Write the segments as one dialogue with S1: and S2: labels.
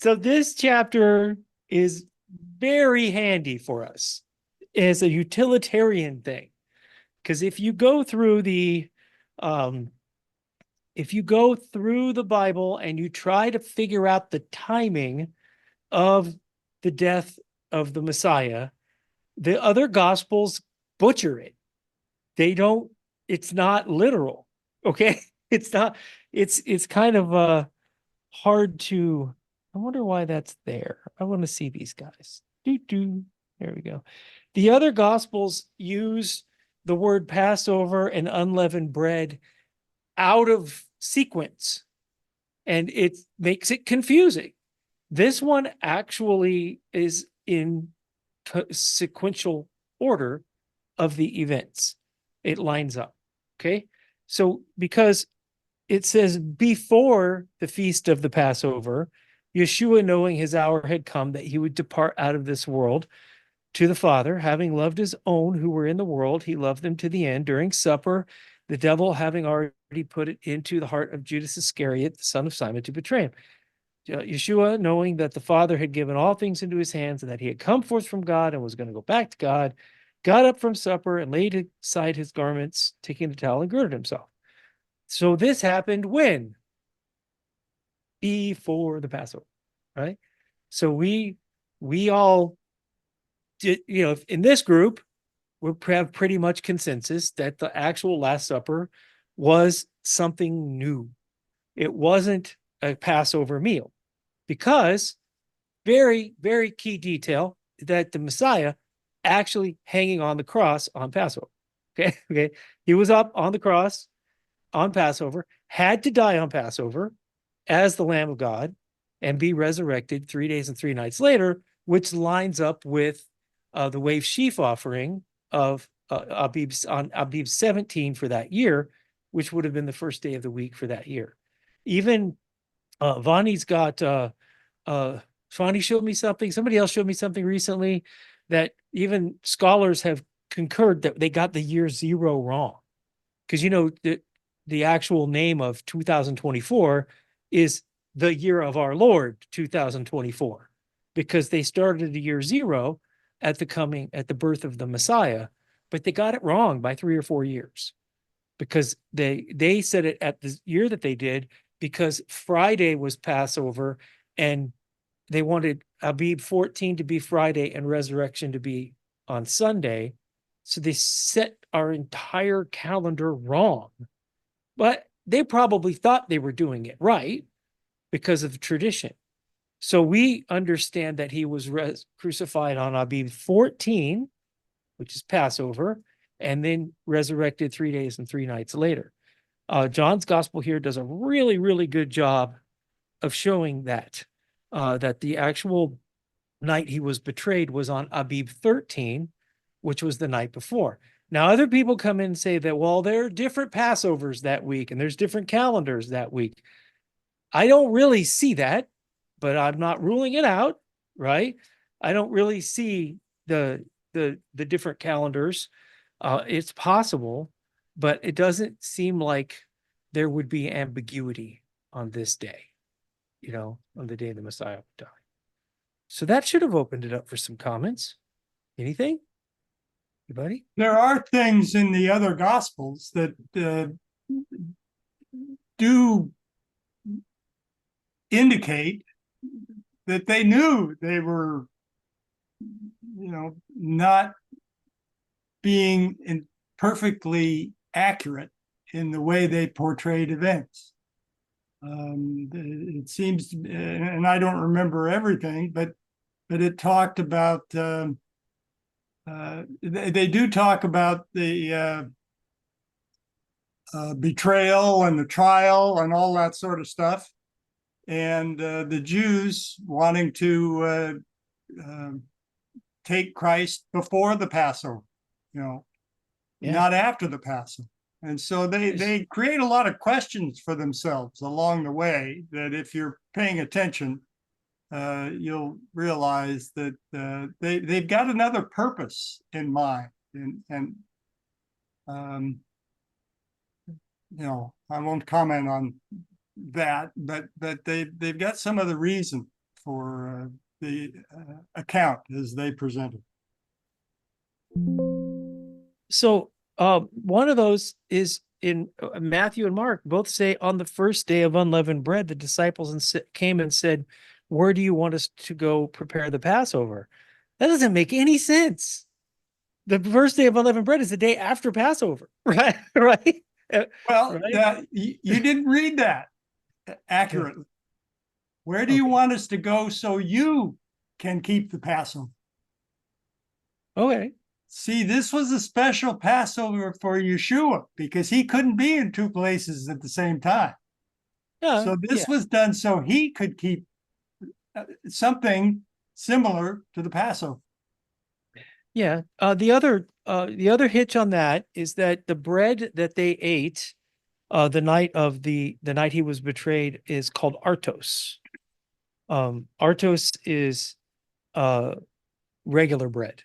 S1: So this chapter is very handy for us as a utilitarian thing. Because um, if you go through the Bible and you try to figure out the timing of the death of the Messiah, the other gospels butcher it. They don't, it's not literal. Okay. It's not, it's kind of hard to, I wonder why that's there. I want to see these guys. There we go. The other gospels use the word Passover and unleavened bread out of sequence, and it makes it confusing. This one actually is in sequential order of the events. It lines up. Okay. So because it says before the feast of the Passover, Yeshua, knowing his hour had come that he would depart out of this world to the Father, having loved his own who were in the world, he loved them to the end. During supper, the devil having already put it into the heart of Judas Iscariot, the son of Simon, to betray him. Yeshua, knowing that the Father had given all things into his hands and that he had come forth from God and was going to go back to God, got up from supper and laid aside his garments, taking the towel and girded himself. So this happened when? Before the Passover, right? So we all did, in this group, we have pretty much consensus that the actual Last Supper was something new. It wasn't a Passover meal because very, very key detail that the Messiah actually hanging on the cross on Passover. Okay. Okay. He was up on the cross on Passover, had to die on Passover as the Lamb of God and be resurrected 3 days and 3 nights later, which lines up with the wave sheaf offering of Abib 17 for that year, which would have been the first day of the week for that year. Even Vani's got Vani showed me something. Somebody else showed me something recently that even scholars have concurred that they got the year zero wrong. Because the actual name of 2024 is the year of our Lord 2024, because they started the year zero at the birth of the Messiah, but they got it wrong by 3 or 4 years because they said it at the year that they did because Friday was Passover and they wanted Abib 14 to be Friday and resurrection to be on Sunday. So they set our entire calendar wrong. But they probably thought they were doing it right because of tradition. So we understand that he was crucified on Abib 14, which is Passover, and then resurrected 3 days and 3 nights later. John's gospel here does a really, really good job of showing that the actual night he was betrayed was on Abib 13, which was the night before. Now, other people come in and say that, well, there are different Passovers that week and there's different calendars that week. I don't really see that, but I'm not ruling it out, right? I don't really see the different calendars. It's possible, but it doesn't seem like there would be ambiguity on this day, on the day the Messiah would die. So that should have opened it up for some comments. Anything? Anybody?
S2: There are things in the other gospels that do indicate that they knew they were, not being perfectly accurate in the way they portrayed events. It seems, and I don't remember everything, but it talked about. They do talk about the betrayal and the trial and all that sort of stuff, and the Jews wanting to take Christ before the Passover, not after the Passover. And so they create a lot of questions for themselves along the way that if you're paying attention, you'll realize that they've got another purpose in mind. And I won't comment on that, but they've got some other reason for the account as they presented.
S1: So one of those is in Matthew and Mark both say on the first day of unleavened bread, the disciples came and said, "Where do you want us to go prepare the Passover?" That doesn't make any sense. The first day of unleavened bread is the day after Passover, right? Right?
S2: Well,
S1: Right?
S2: you didn't read that accurately. Where do you want us to go so you can keep the Passover?
S1: Okay.
S2: See, this was a special Passover for Yeshua because he couldn't be in two places at the same time. So this was done so he could keep something similar to the Passover.
S1: Yeah. The other hitch on that is that the bread that they ate the night he was betrayed is called artos. Artos is regular bread,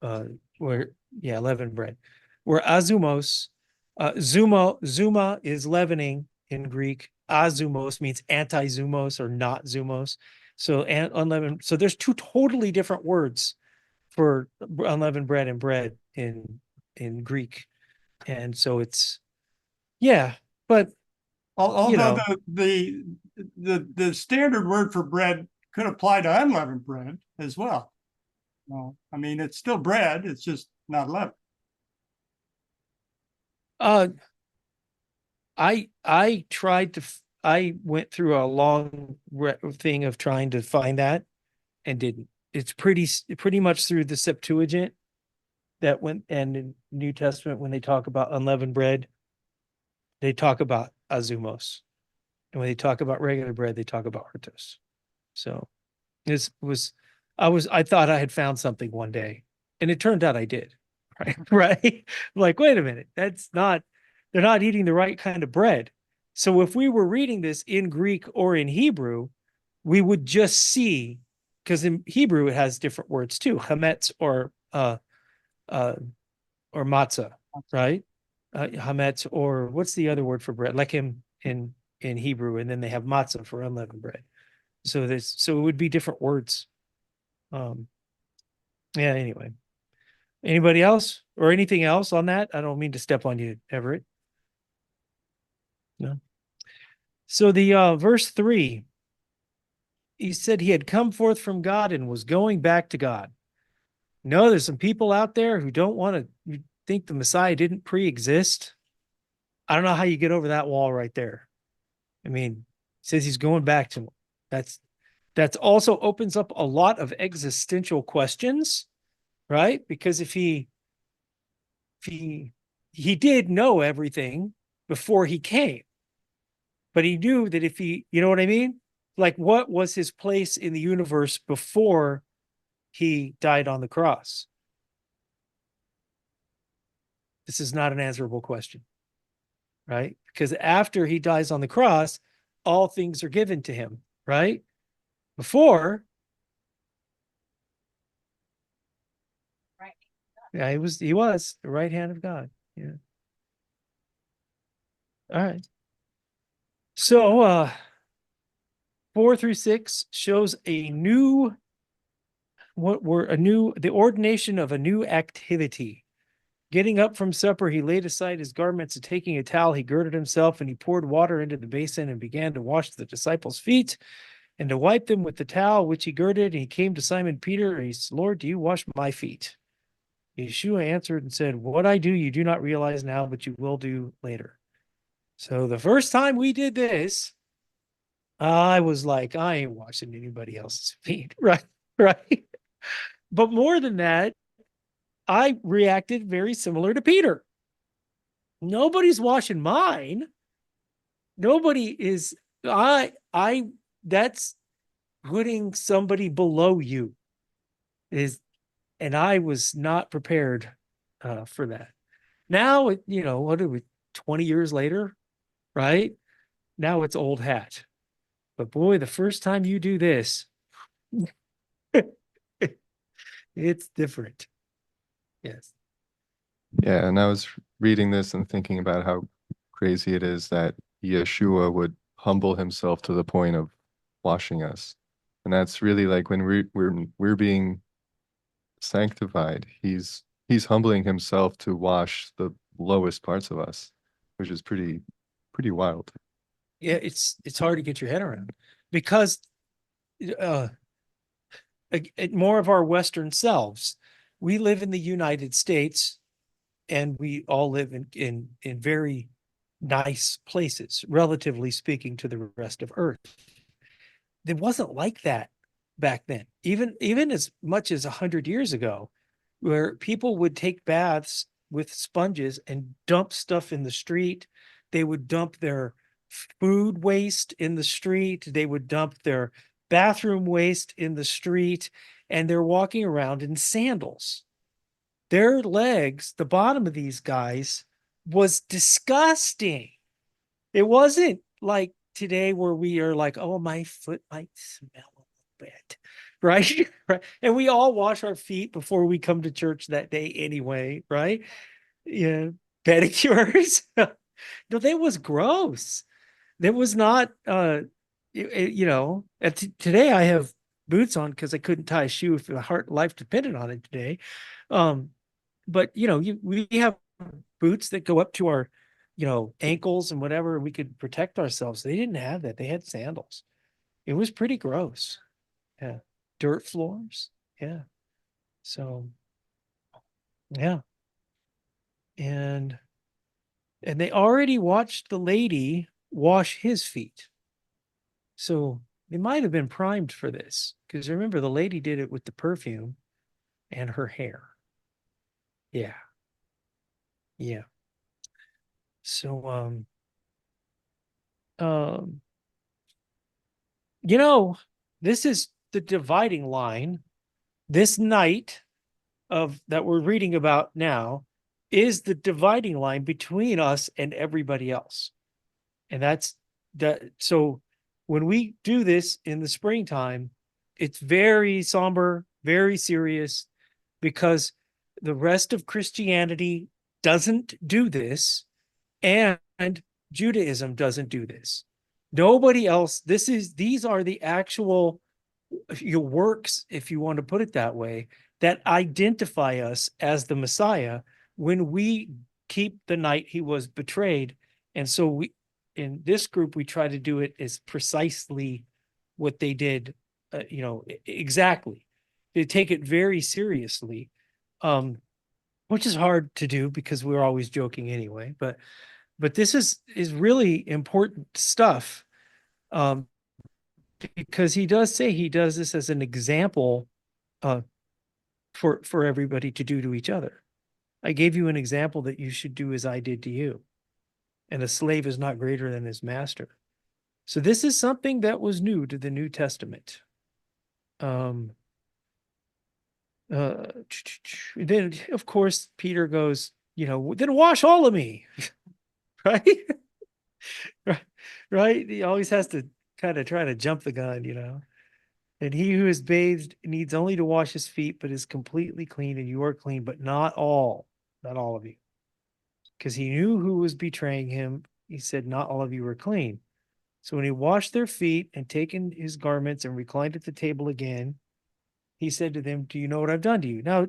S1: uh, where leavened bread. Where azumos, zuma is leavening in Greek. Azumos means anti-zumos or not zumos. So unleavened. So there's two totally different words for unleavened bread and bread in Greek, and so it's but
S2: Although the standard word for bread could apply to unleavened bread as well. No, I mean it's still bread, it's just not leavened.
S1: I went through a long thing of trying to find that and didn't. It's pretty much through the Septuagint that went, and in New Testament when they talk about unleavened bread, they talk about azumos, and when they talk about regular bread, they talk about hortos. So this was I thought I had found something one day, and it turned out I did. Right. Right. Like, wait a minute, they're not eating the right kind of bread. So if we were reading this in Greek or in Hebrew, we would just see, because in Hebrew it has different words too, hametz uh or matzah, right? Hametz, or what's the other word for bread? Lechem in Hebrew, and then they have matzah for unleavened bread. So it would be different words. Um, yeah. Anyway, anybody else or anything else on that? I don't mean to step on you, Everett. No. So the verse 3, he said he had come forth from God and was going back to God. No, there's some people out there who don't want to think the Messiah didn't pre-exist. I don't know how you get over that wall right there. I mean, says he's going back to him. That's also opens up a lot of existential questions, right? Because if he did know everything before he came, but he knew that if he, you know what I mean? Like, what was his place in the universe before he died on the cross? This is not an answerable question, right? Because after he dies on the cross, all things are given to him, right? Before, yeah, he was the right hand of God. Yeah. All right. So 4 through 6 shows the ordination of a new activity. Getting up from supper, he laid aside his garments, and taking a towel, he girded himself, and he poured water into the basin and began to wash the disciples' feet and to wipe them with the towel which he girded. And he came to Simon Peter, and he said, "Lord, do you wash my feet?" Yeshua answered and said, "What I do, you do not realize now, but you will do later." So the first time we did this, I was like, I ain't washing anybody else's feet. Right. Right. But more than that, I reacted very similar to Peter. Nobody's washing mine. Nobody is, that's putting somebody below you is, and I was not prepared for that. Now, what are we, 20 years later, right? Now it's old hat. But boy, the first time you do this, it's different. Yes.
S3: Yeah, and I was reading this and thinking about how crazy it is that Yeshua would humble himself to the point of washing us. And that's really like when we're being sanctified, he's humbling himself to wash the lowest parts of us, which is pretty wild.
S1: Yeah, it's hard to get your head around because uh more of our Western selves, we live in the United States and we all live in very nice places, relatively speaking, to the rest of Earth. It wasn't like that back then. Even as much as 100 years ago, where people would take baths with sponges and dump stuff in the street. They would dump their food waste in the street. They would dump their bathroom waste in the street, and they're walking around in sandals. Their legs, the bottom of these guys, was disgusting. It wasn't like today where we are like, oh, my foot might smell a little bit, right? Right. And we all wash our feet before we come to church that day anyway, right? Yeah. Pedicures. No, that was gross. That was not, today I have boots on because I couldn't tie a shoe if the heart life depended on it today. Um, but we have boots that go up to our ankles and whatever. We could protect ourselves. They didn't have that. They had sandals. It was pretty gross. Yeah. Dirt floors. Yeah. So yeah. And they already watched the lady wash his feet, so they might have been primed for this, because remember, the lady did it with the perfume and her hair. Yeah. Yeah. So um you know, this is the dividing line. This night of that we're reading about now is the dividing line between us and everybody else. And that's that. So when we do this in the springtime, it's very somber, very serious, because the rest of Christianity doesn't do this, and Judaism doesn't do this. Nobody else. These are the actual your works, if you want to put it that way, that identify us as the Messiah when we keep the night he was betrayed. And so we, in this group, we try to do it as precisely what they did, exactly. They take it very seriously, which is hard to do because we're always joking anyway. But this is really important stuff. Um, because he does say he does this as an example uh, for everybody to do to each other. I gave you an example that you should do as I did to you, and a slave is not greater than his master. So this is something that was new to the New Testament. Um, uh, then of course Peter goes, then wash all of me, right? Right? He always has to kind of try to jump the gun. And he who is bathed needs only to wash his feet, but is completely clean, and you are clean, but not all of you. Because he knew who was betraying him. He said, not all of you are clean. So when he washed their feet and taken his garments and reclined at the table again, he said to them, do you know what I've done to you? Now,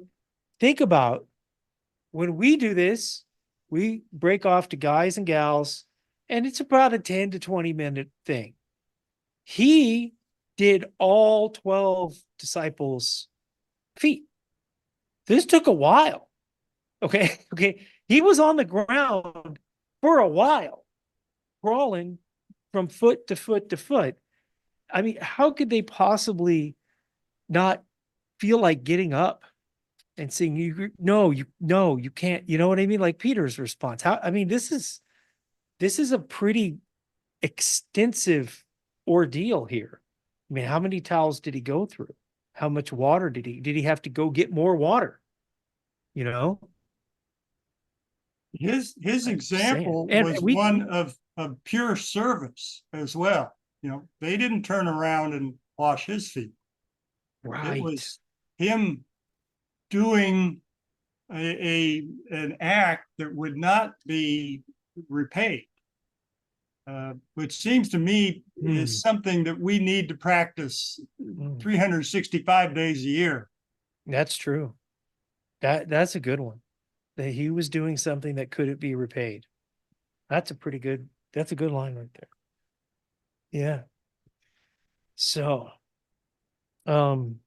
S1: think about when we do this, we break off to guys and gals, and it's about a 10 to 20-minute thing. He did all 12 disciples' feet. This took a while. Okay. Okay. He was on the ground for a while, crawling from foot to foot to foot. I mean, how could they possibly not feel like getting up and saying, you can't, you know what I mean? Like Peter's response. I mean, this is a pretty extensive ordeal here. I mean, how many towels did he go through? How much water did he have to go get more water? You know,
S2: His
S1: I'm just saying.
S2: example
S1: And
S2: was
S1: we,
S2: one of pure service as well. They didn't turn around and wash his feet. It
S1: right.
S2: was him doing an act that would not be repaid. which seems to me
S1: Hmm.
S2: is something that we need to practice
S1: Hmm.
S2: 365 days a year.
S1: That's true. That's a good one. That he was doing something that couldn't be repaid. That's a good line right there. Yeah. So, um,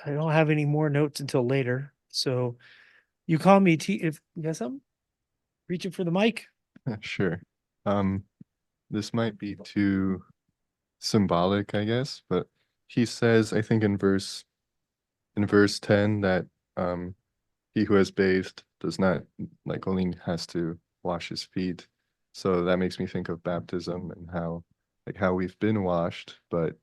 S1: I don't have any more notes until later. So you call me if you got something, reaching for the mic.
S3: Sure. Um, this might be too symbolic, I guess, but he says, I think in verse 10 that um he who has bathed does not like only has to wash his feet. So that makes me think of baptism and how like how we've been washed, but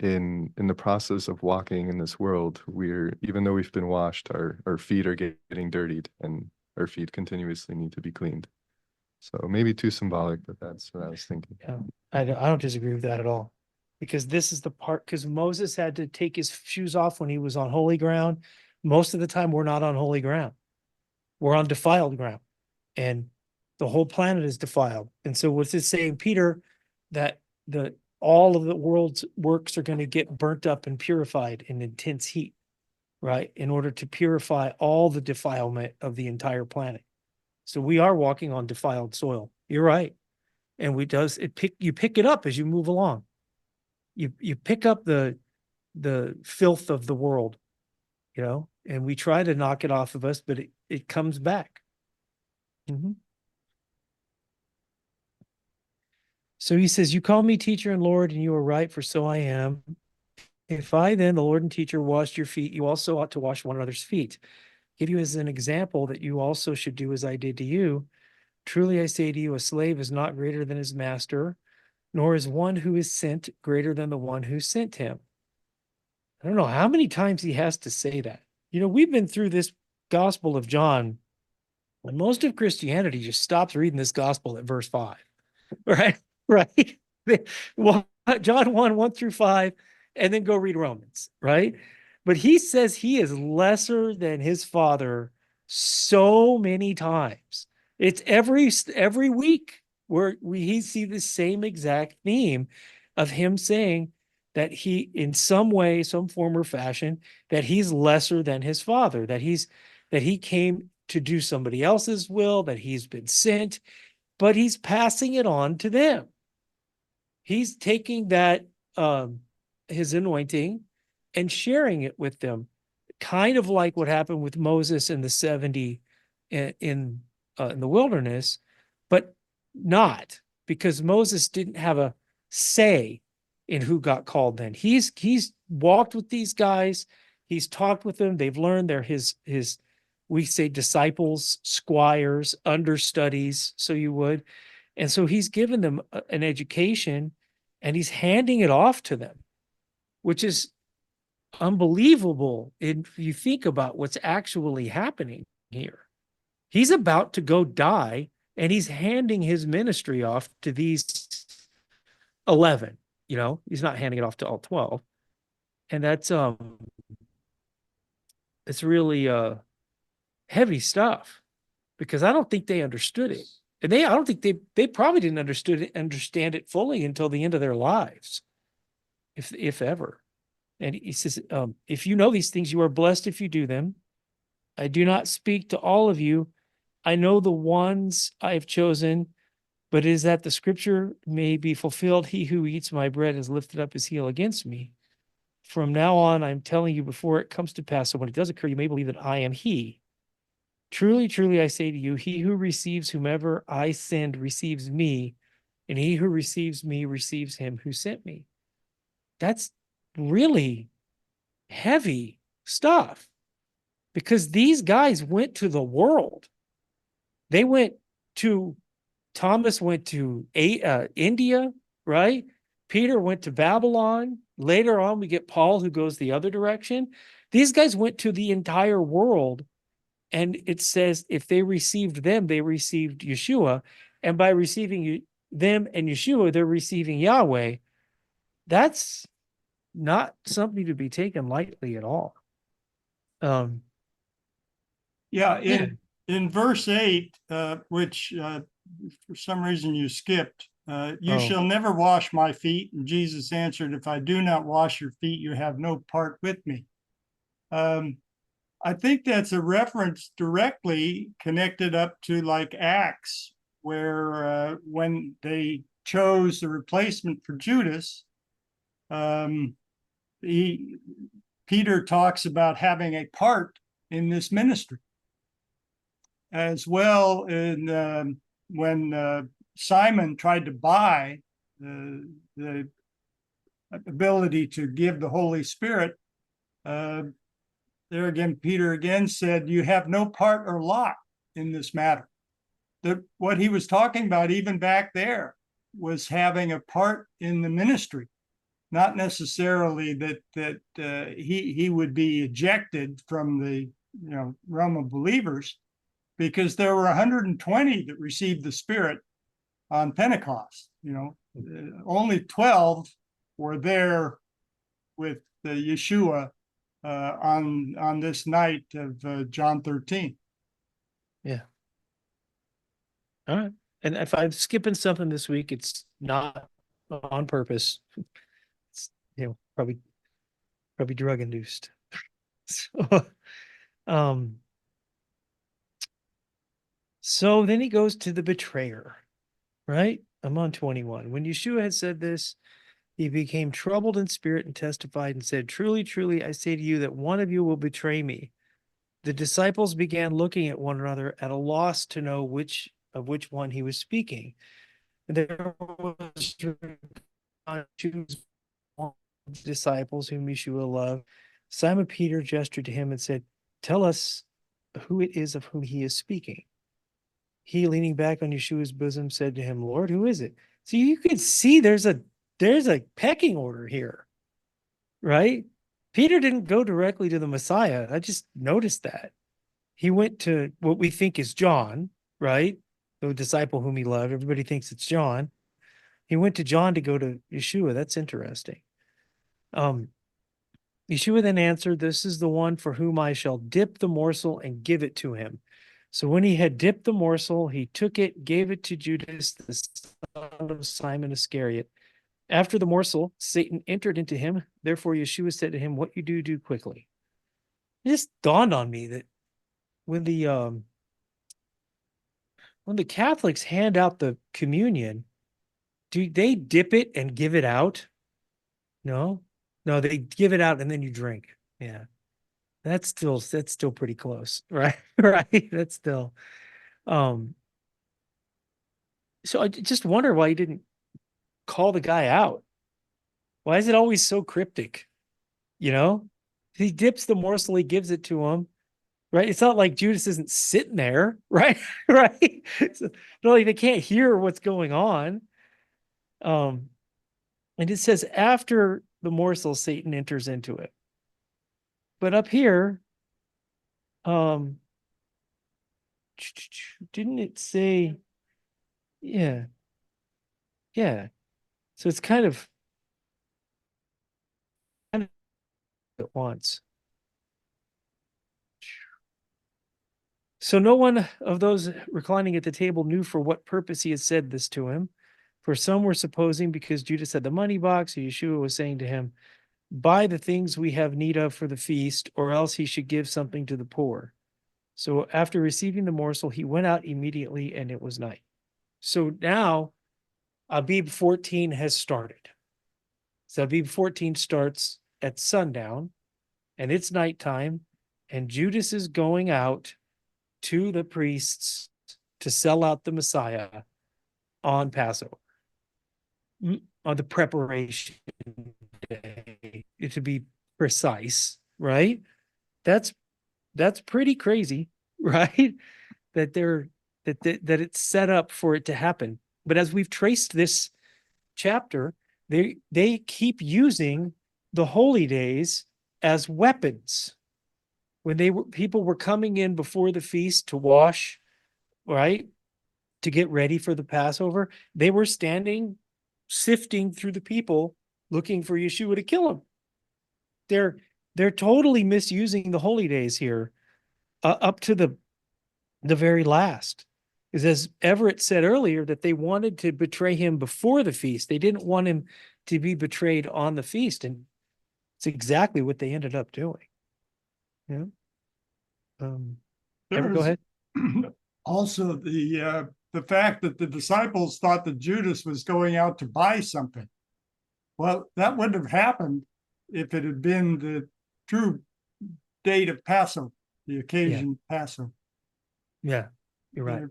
S3: in the process of walking in this world, we're even though we've been washed, our feet are getting dirtied and our feet continuously need to be cleaned. So maybe too symbolic, but that's what I was thinking.
S1: Yeah, I don't disagree with that at all, because this is the part, because Moses had to take his shoes off when he was on holy ground. Most of the time, we're not on holy ground. We're on defiled ground, and the whole planet is defiled. And so, what's it saying, Peter, that the all of the world's works are going to get burnt up and purified in intense heat, right? In order to purify all the defilement of the entire planet. So we are walking on defiled soil. You're right. And you pick it up as you move along. You pick up the filth of the world, and we try to knock it off of us, but it comes back. Mhm. So he says, "You call me teacher and Lord, and you are right, for so I am. If I then, the Lord and teacher, washed your feet, you also ought to wash one another's feet. Give you as an example that you also should do as I did to you. Truly I say to you, a slave is not greater than his master, nor is one who is sent greater than the one who sent him." I don't know how many times he has to say that. We've been through this Gospel of John, and most of Christianity just stops reading this gospel at verse 5. Right? Right. Well, John 1, 1 through 5, and then go read Romans, right? But he says he is lesser than his father so many times. It's every week where he see the same exact theme of him saying that he, in some way, some form or fashion, that he's lesser than his father, that he came to do somebody else's will, that he's been sent, but he's passing it on to them. He's taking that his anointing and sharing it with them, kind of like what happened with Moses and the 70 in the wilderness, but not, because Moses didn't have a say in who got called then. He's walked with these guys, he's talked with them, they've learned, they're his we say disciples, squires, understudies, so you would. And so he's given them an education, and he's handing it off to them, which is unbelievable if you think about what's actually happening here. He's about to go die, and he's handing his ministry off to these 11. He's not handing it off to all 12. And it's really heavy stuff, because I don't think they understood it. And I don't think they probably didn't understand it fully until the end of their lives, if ever. And he says, if you know these things, you are blessed if you do them. I do not speak to all of you. I know the ones I have chosen, but it is that the scripture may be fulfilled. He who eats my bread has lifted up his heel against me. From now on, I'm telling you before it comes to pass. So when it does occur, you may believe that I am he. Truly, truly, I say to you, he who receives whomever I send receives me, and he who receives me receives him who sent me. That's really heavy stuff, because these guys went to the world. They went to, Thomas went to India, right? Peter went to Babylon. Later on, we get Paul, who goes the other direction. These guys went to the entire world. And it says if they received them, they received Yeshua. And by receiving them and Yeshua, they're receiving Yahweh. That's not something to be taken lightly at all.
S2: Yeah,
S1: Yeah.
S2: in verse 8, which for some reason you skipped, you shall never wash my feet. And Jesus answered, if I do not wash your feet, you have no part with me. I think that's a reference directly connected up to like Acts, where when they chose the replacement for Judas, Peter talks about having a part in this ministry. As well, in when Simon tried to buy the ability to give the Holy Spirit, there again, Peter again said, you have no part or lot in this matter. That what he was talking about even back there was having a part in the ministry, not necessarily that he would be ejected from the realm of believers, because there were 120 that received the Spirit on Pentecost. Only 12 were there with Yeshua on this night of John 13.
S1: Yeah. All right. And if I'm skipping something this week, it's not on purpose. It's, probably drug induced. So then he goes to the betrayer, right? I'm on 21. When Yeshua had said this, he became troubled in spirit and testified and said, truly, truly, I say to you that one of you will betray me. The disciples began looking at one another at a loss to know which one he was speaking. And there was choose one of the disciples whom Yeshua loved. Simon Peter gestured to him and said, tell us who it is of whom he is speaking. He, leaning back on Yeshua's bosom, said to him, Lord, who is it? So you could see there's a pecking order here, right? Peter didn't go directly to the Messiah. I just noticed that. He went to what we think is John, right? The disciple whom he loved. Everybody thinks it's John. He went to John to go to Yeshua. That's interesting. Yeshua then answered, this is the one for whom I shall dip the morsel and give it to him. So when he had dipped the morsel, he took it, gave it to Judas, the son of Simon Iscariot. After the morsel, Satan entered into him. Therefore, Yeshua said to him, what you do, do quickly. It just dawned on me that when the Catholics hand out the communion, do they dip it and give it out? No, they give it out and then you drink. Yeah. That's still pretty close, right? Right. That's still, so I just wonder why you didn't call the guy out. Why is it always so cryptic? He dips the morsel, he gives it to him, right? It's not like Judas isn't sitting there, right? Right. So, like they can't hear what's going on. And it says after the morsel, Satan enters into it. But up here, didn't it say, yeah. So it's kind of at once. So no one of those reclining at the table knew for what purpose he had said this to him. For some were supposing because Judas had the money box, or Yeshua was saying to him, buy the things we have need of for the feast, or else he should give something to the poor. So after receiving the morsel, he went out immediately, and it was night. So now Abib 14 has started. So Abib 14 starts at sundown, and it's nighttime, and Judas is going out to the priests to sell out the Messiah on Passover, on the preparation day, to be precise, right? That's pretty crazy, right? That it's set up for it to happen. But as we've traced this chapter, they keep using the holy days as weapons. When people were coming in before the feast to wash, right, to get ready for the Passover, they were standing, sifting through the people, looking for Yeshua to kill him. They're totally misusing the holy days here, up to the the very last. Because as Everett said earlier, that they wanted to betray him before the feast. They didn't want him to be betrayed on the feast. And it's exactly what they ended up doing. Yeah. Everett, go
S2: There's
S1: ahead.
S2: also the fact that the disciples thought that Judas was going out to buy something. Well, that wouldn't have happened if it had been the true date of Passover, the occasion Passover.
S1: Yeah, you're right.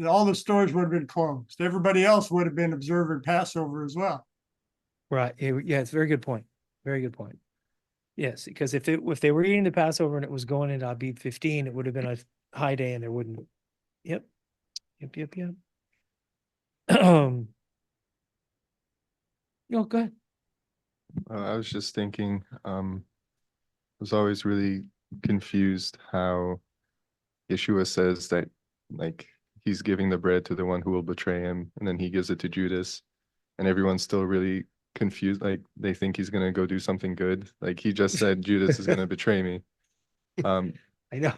S2: All the stores would have been closed. Everybody else would have been observing Passover as well.
S1: Right. Yeah, it's a very good point. Very good point. Yes, because if they were eating the Passover and it was going into Abib 15, it would have been a high day and there wouldn't. Yep. No, go ahead.
S3: I was just thinking, I was always really confused how Yeshua says that, like, he's giving the bread to the one who will betray him, and then he gives it to Judas, and everyone's still really confused. Like, they think he's gonna go do something good. Like, he just said Judas is gonna betray me.
S1: I know.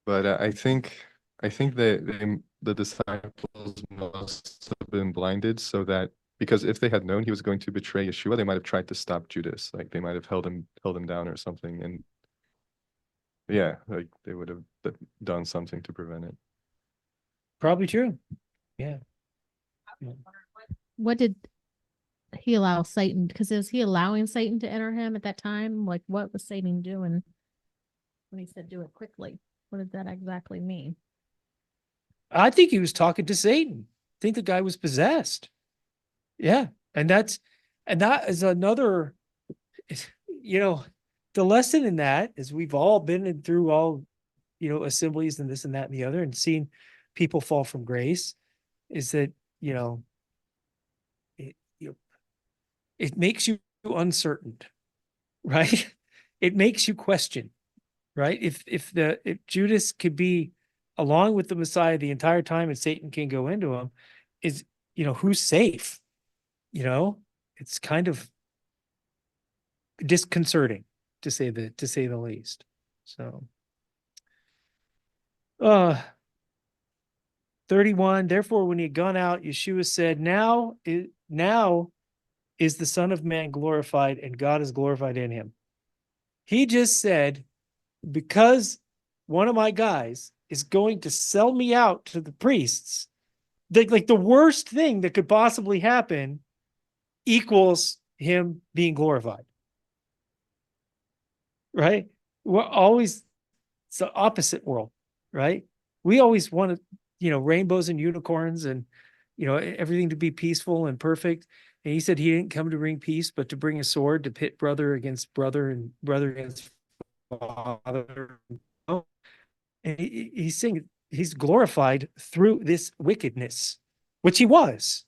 S3: But I think that the disciples must have been blinded, so that, because if they had known he was going to betray Yeshua, they might have tried to stop Judas. Like, they might have held him down or something. And yeah, like, they would have done something to prevent it.
S1: Probably true. Yeah.
S4: What did he allow Satan? Because was he allowing Satan to enter him at that time? Like, what was Satan doing when he said do it quickly? What did that exactly mean?
S1: I think he was talking to Satan. I think the guy was possessed. Yeah. And that is another, the lesson in that is we've all been through all, assemblies and this and that and the other and seen people fall from grace, is that, it makes you uncertain, right? It makes you question, right? If Judas could be along with the Messiah the entire time and Satan can go into him, is, who's safe? It's kind of disconcerting to say the least. So 31, therefore when he had gone out, Yeshua said, now is the Son of Man glorified and God is glorified in him. He just said, because one of my guys is going to sell me out to the priests, like the worst thing that could possibly happen equals him being glorified. Right? We're always, it's the opposite world, right? We always want to, rainbows and unicorns and, everything to be peaceful and perfect. And he said he didn't come to bring peace, but to bring a sword to pit brother against brother and brother against father. And he's saying he's glorified through this wickedness, which he was.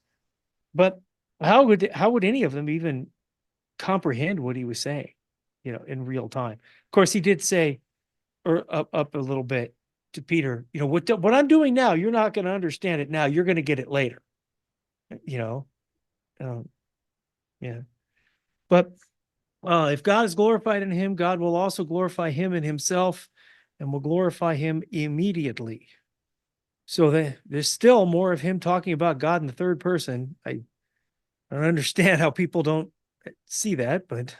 S1: But how would any of them even comprehend what he was saying, in real time? Of course, he did say, or up a little bit to Peter, what I'm doing now, you're not going to understand it now. You're going to get it later. Yeah. But if God is glorified in him, God will also glorify him in himself and will glorify him immediately. So there's still more of him talking about God in the third person. I don't understand how people don't see that, but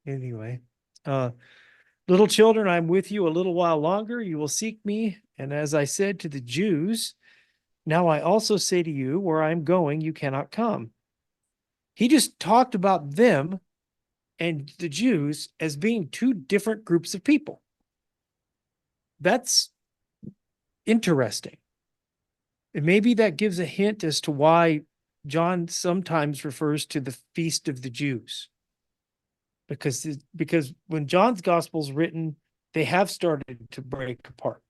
S1: anyway. Little children, I'm with you a little while longer. You will seek me. And as I said to the Jews, now I also say to you, where I'm going, you cannot come. He just talked about them and the Jews as being two different groups of people. That's interesting. And maybe that gives a hint as to why John sometimes refers to the Feast of the Jews. Because when John's gospel is written, they have started to break apart.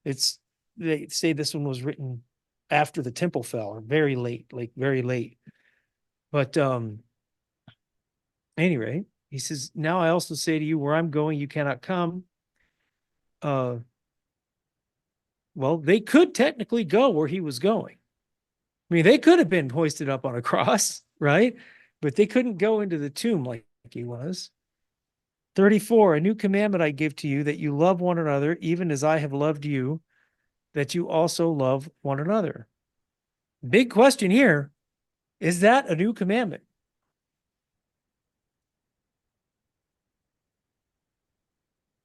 S1: They say this one was written after the temple fell, or very late, like very late. But anyway, he says, now I also say to you, where I'm going, you cannot come. Well, they could technically go where he was going. I mean, they could have been hoisted up on a cross, right? But they couldn't go into the tomb like he was. 34, a new commandment I give to you, that you love one another, even as I have loved you, that you also love one another. Big question here, is that a new commandment?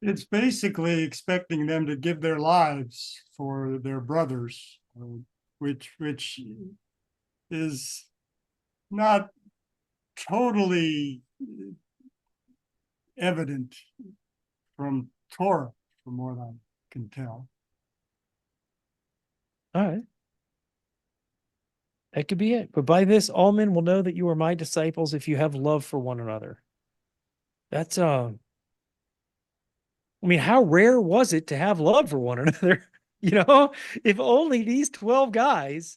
S2: It's basically expecting them to give their lives for their brothers, which is not totally evident from Torah, from what I can tell.
S1: All right. That could be it. But by this, all men will know that you are my disciples if you have love for one another. That's I mean, how rare was it to have love for one another? If only these 12 guys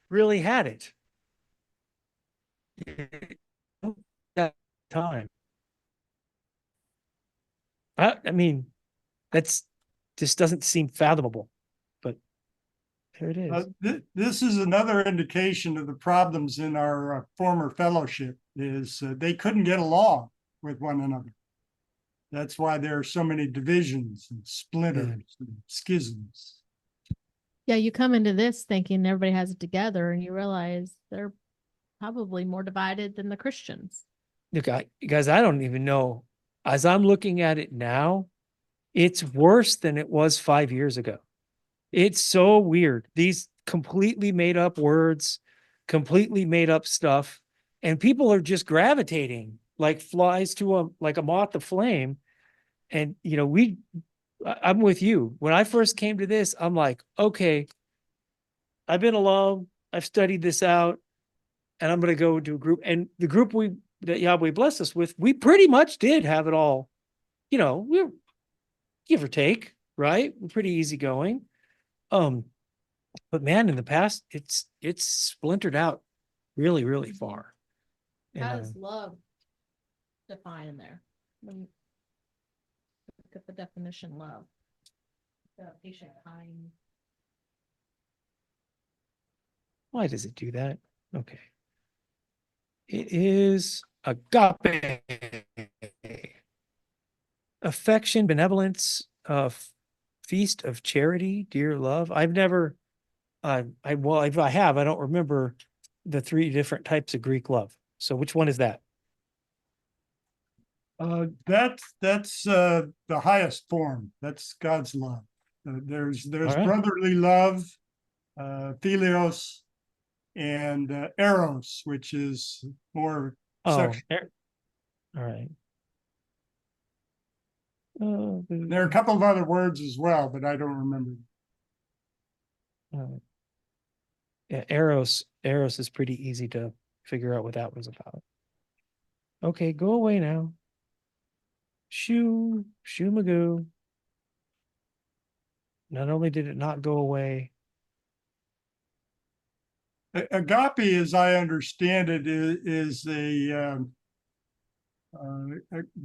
S1: really had it. That time. I mean, that's just doesn't seem fathomable, but there it is.
S2: This is another indication of the problems in our former fellowship is they couldn't get along with one another. That's why there are so many divisions and splinters and schisms.
S4: Yeah, you come into this thinking everybody has it together, and you realize they're probably more divided than the Christians.
S1: Look, guys, I don't even know. As I'm looking at it now, it's worse than it was 5 years ago. It's so weird. These completely made up words, completely made up stuff, and people are just gravitating like flies to a moth to flame. And I'm with you. When I first came to this, I'm like, okay, I've been alone. I've studied this out, and I'm going to go to a group. And the group that Yahweh blessed us with, we pretty much did have it all. We're give or take, right? We're pretty easygoing. But man, in the past, it's splintered out really, really far.
S4: How does love define in there? When you look at the definition, love, the patient, kind.
S1: Why does it do that? Okay. It is agape. Affection, benevolence, feast of charity, dear love. I've never, if I have, I don't remember the 3 different types of Greek love. So which one is that?
S2: That's the highest form. That's God's love. There's
S1: right.
S2: brotherly love, philios, and eros, which is more sexual.
S1: All right.
S2: There are a couple of other words as well, but I don't remember.
S1: Yeah, Eros is pretty easy to figure out what that was about. Okay, go away now. Shoo magoo. Not only did it not go away.
S2: Agape, as I understand it, is a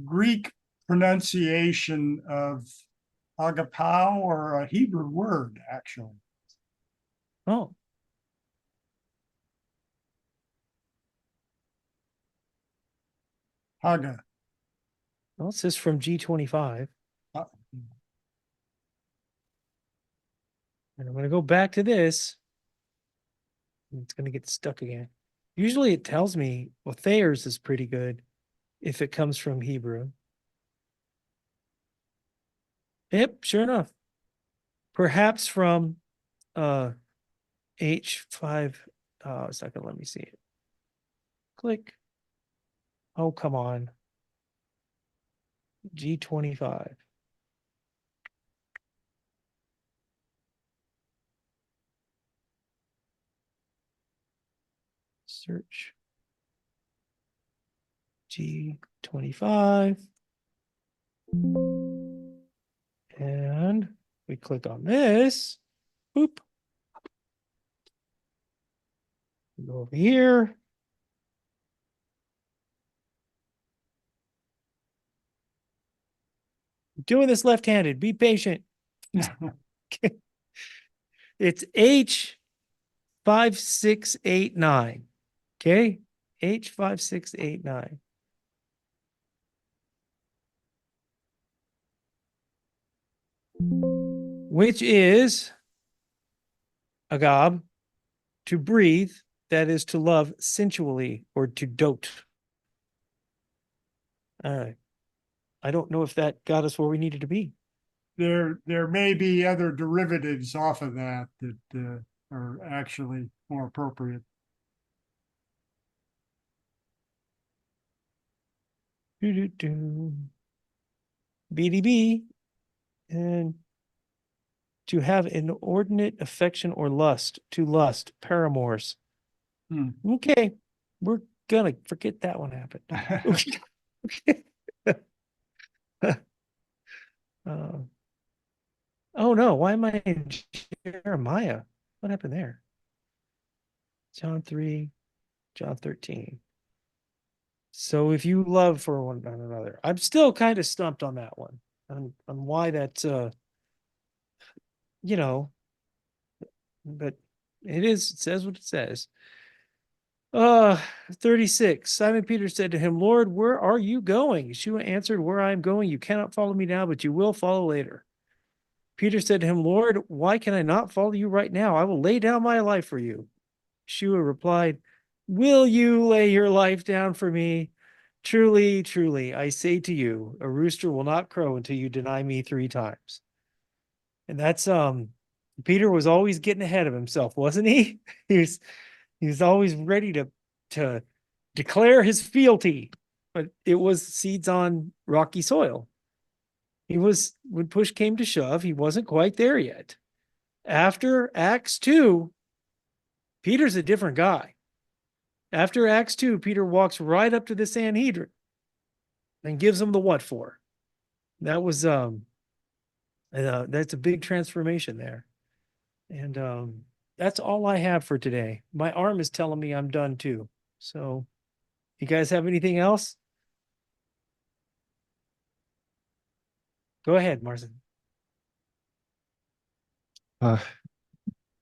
S2: Greek pronunciation of agapao, or a Hebrew word, actually.
S1: Oh.
S2: Haga.
S1: Well, it says from G25.
S2: Uh,
S1: And I'm going to go back to this. It's going to get stuck again. Usually it tells me, well, Thayer's is pretty good if it comes from Hebrew. Yep, sure enough. Perhaps from H5. Oh, it's not going to let me see it. Click. Oh, come on. G25. Search. G25. And we click on this. Boop. We go over here. I'm doing this left-handed. Be patient. It's H5689. Okay. H5689. Which is agab, to breathe, that is to love sensually or to dote. All right. I don't know if that got us where we needed to be.
S2: There may be other derivatives off of that are actually more appropriate.
S1: BDB, and to have inordinate affection or lust, to lust, paramours. Okay, we're gonna forget that one happened. Okay. Oh no, why am I in Jeremiah? What happened there? John 3, John 13. So if you love for one another, I'm still kind of stumped on that one, on why that's you know, but it says what it says. 36. Simon Peter said to him, Lord, where are you going? Yeshua answered, where I am going, you cannot follow me now, but you will follow later. Peter said to him, Lord, why can I not follow you right now? I will lay down my life for you. Yeshua replied, will you lay your life down for me? Truly, truly, I say to you, a rooster will not crow until you deny me 3 times. And that's Peter was always getting ahead of himself, wasn't he? He was always ready to declare his fealty, but it was seeds on rocky soil. He was, when push came to shove, he wasn't quite there yet. After Acts 2, Peter's a different guy. After Acts 2, Peter walks right up to the Sanhedrin and gives them the what for. That was that's a big transformation there. And that's all I have for today. My arm is telling me I'm done too. So, you guys have anything else? Go ahead, Marcin.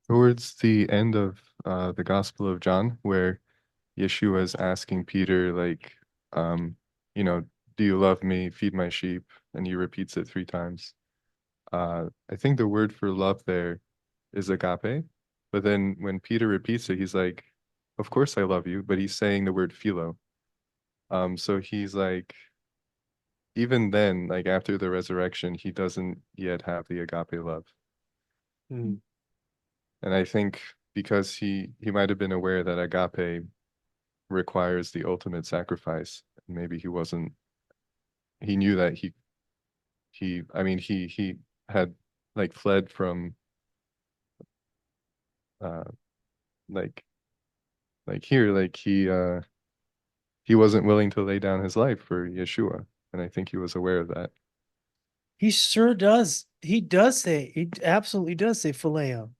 S3: Towards the end of the Gospel of John, where Yeshua is asking Peter, like, you know, do you love me? Feed my sheep. And he repeats it 3 times. I think the word for love there is agape. But then when Peter repeats it, he's like, of course I love you, but he's saying the word philo. So he's like, even then, like after the resurrection, he doesn't yet have the agape love.
S1: Hmm.
S3: And I think because he might have been aware that agape requires the ultimate sacrifice, maybe he knew that he had like fled from uh like here, like he wasn't willing to lay down his life for Yeshua, and I think he was aware of that.
S1: He sure does. He absolutely does say phileo.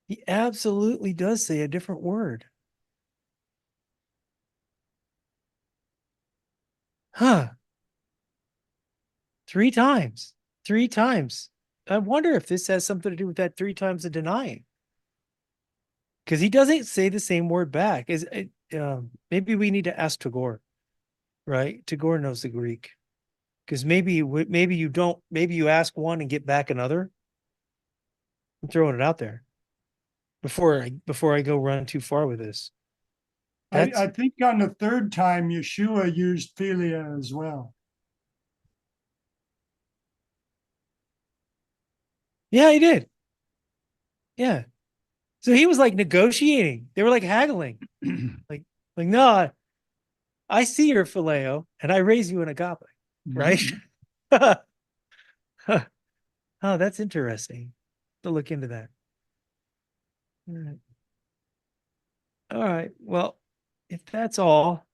S1: He absolutely does say a different word. Huh. 3 times. 3 times. I wonder if this has something to do with that 3 times of denying. Because he doesn't say the same word back. Maybe we need to ask Tagore, right? Tagore knows the Greek. Because maybe you don't, maybe you ask one and get back another. I'm throwing it out there before I go run too far with this.
S2: I think on the 3rd time, Yeshua used philia as well.
S1: Yeah, he did. Yeah. So he was like negotiating. They were like haggling. like no, I see your phileo and I raise you in agape, right? Oh, that's interesting. To look into that. All right. All right. Well, if that's all,